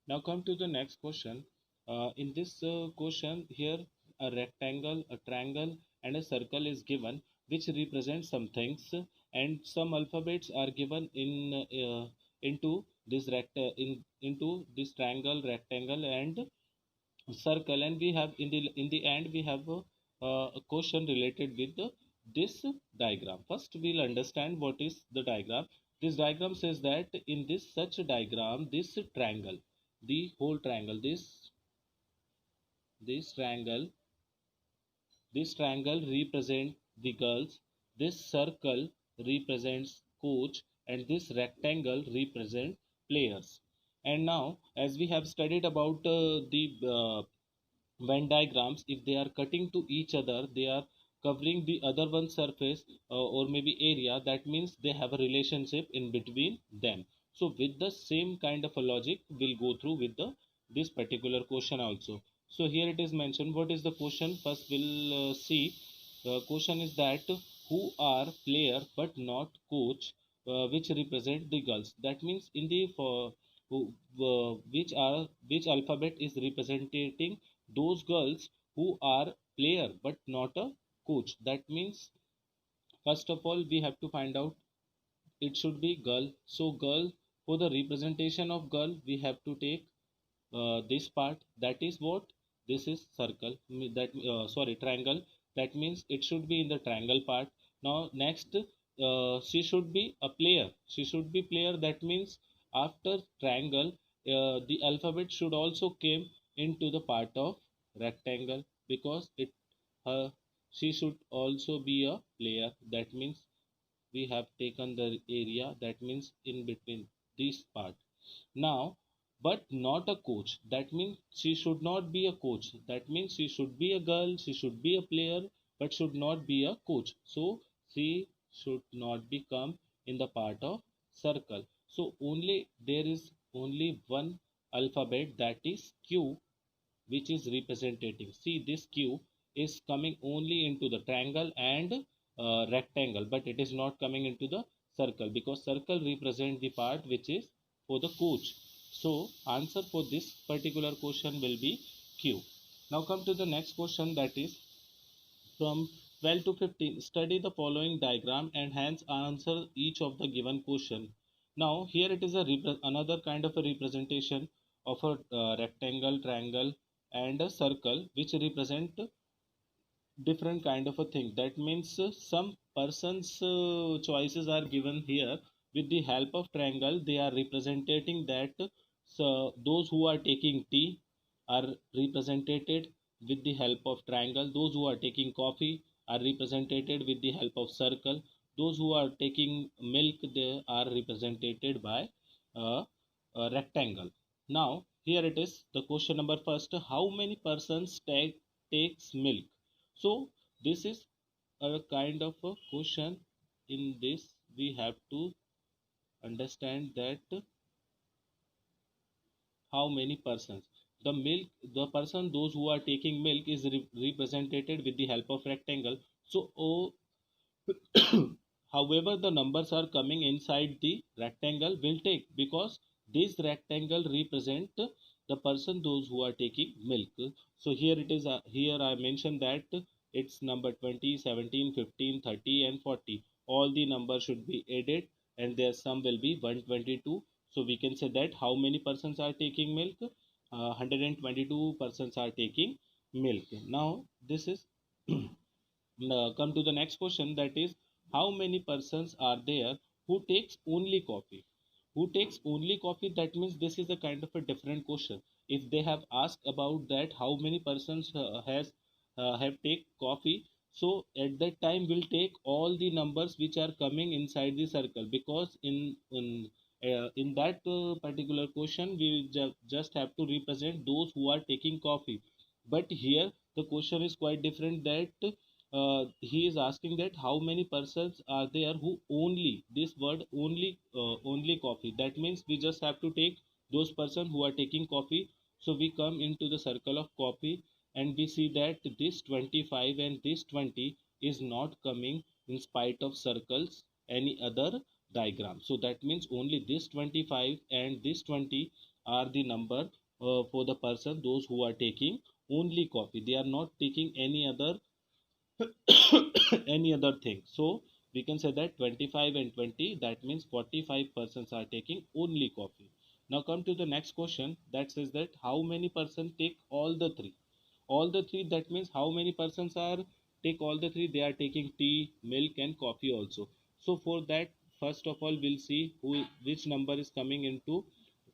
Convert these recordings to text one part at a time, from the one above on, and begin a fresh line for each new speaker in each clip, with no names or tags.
Now come to the next question. In this question here, a rectangle, a triangle and a circle is given which represent some things, and some alphabets are given into this into this triangle, rectangle and circle, and we have in the end we have a question related with this diagram. First we'll understand what is the diagram. This diagram says that in this such a diagram, this triangle, the whole triangle, this triangle represent the girls, this circle represents coach, and this rectangle represent players. And now as we have studied about the Venn diagrams, if they are cutting to each other, they are covering the other one surface or maybe area, that means they have a relationship in between them. So with the same kind of a logic we'll go through with the this particular question also. So here it is mentioned, what is the question? First we'll see. Question is that who are player but not coach, which represent the girls. That means in the which alphabet is representing those girls who are player but not a coach. That means first of all we have to find out it should be girl. So girl, for the representation of girl we have to take this part, that is what, this is circle, that sorry, triangle. That means it should be in the triangle part. Now next, she should be a player, she should be player. That means after triangle, the alphabet should also came into the part of rectangle, because it uh, she should also be a player. That means we have taken the area, that means in between this part. Now but not a coach, that means she should not be a coach. That means she should be a girl, she should be a player but should not be a coach. So she should not become in the part of circle. So only there is only one alphabet, that is q, which is representing. See, this q is coming only into the triangle and rectangle, but it is not coming into the circle, because circle represent the part which is for the coach. So answer for this particular question will be q. Now come to the next question, that is from 12 to 15. Study the following diagram and hence answer each of the given question. Now here it is another kind of a representation of a rectangle, triangle and a circle, which represent different kind of a thing. That means some persons choices are given here. With the help of triangle they are representing that, so those who are taking tea are represented with the help of triangle, those who are taking coffee are represented with the help of circle, those who are taking milk they are represented by a rectangle. Now here it is the question number first, how many persons takes milk? So this is a kind of a question. In this we have to understand that how many persons, the milk, the person, those who are taking milk is represented with the help of rectangle. So however the numbers are coming inside the rectangle will take, because this rectangle represent the person those who are taking milk. So here it is, here I mentioned that it's number 20, 17, 15, 30 and 40. All the numbers should be added and their sum will be 122. So we can say that how many persons are taking milk? 122 persons are taking milk. Now this is come to the next question, that is how many persons are there who takes only coffee? Who takes only coffee? That means this is a kind of a different question. If they have asked about that how many persons has have take coffee, so at that time we'll take all the numbers which are coming inside the circle, because in that particular question we just have to represent those who are taking coffee. But here the question is quite different, that he is asking that how many persons are there who only, this word only, only coffee. That means we just have to take those persons who are taking coffee. So we come into the circle of coffee and we see that this 25 and this 20 is not coming in spite of circles any other diagram. So that means only this 25 and this 20 are the number for the person those who are taking only coffee. They are not taking any other any other thing. So we can say that 25 and 20, that means 45 persons are taking only coffee. Now come to the next question that says that how many persons take all the three. All the three, that means how many persons are take all the three. They are taking tea, milk and coffee also. So for that, first of all we'll see which number is coming into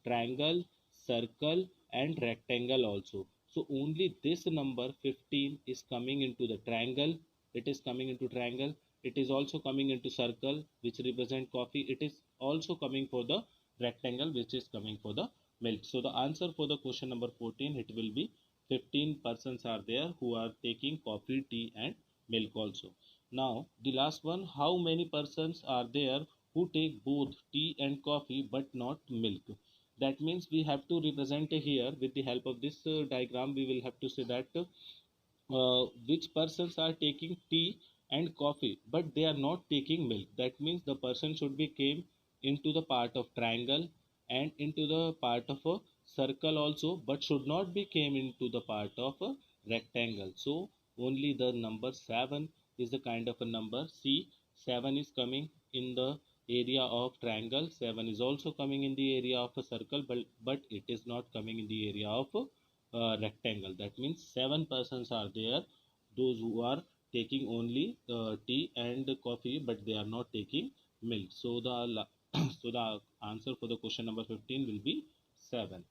triangle, circle and rectangle also. So only this number 15 is coming into the triangle. It is coming into triangle. It is also coming into circle, which represent coffee. It is also coming for the rectangle, which is coming for the milk. So the answer for the question number 14, it will be 15 persons are there who are taking coffee, tea and milk also. Now the last one, how many persons are there who take both tea and coffee but not milk. That means we have to represent here with the help of this diagram. We will have to say that which persons are taking tea and coffee but they are not taking milk. That means the person should be came into the part of triangle and into the part of a circle also, but should not be came into the part of a rectangle. So only the number 7 is the kind of a number. See, 7 is coming in the area of triangle, 7 is also coming in the area of a circle, but it is not coming in the area of rectangle. That means 7 persons are there those who are taking only tea and coffee but they are not taking milk. So the so the answer for the question number 15 will be 7.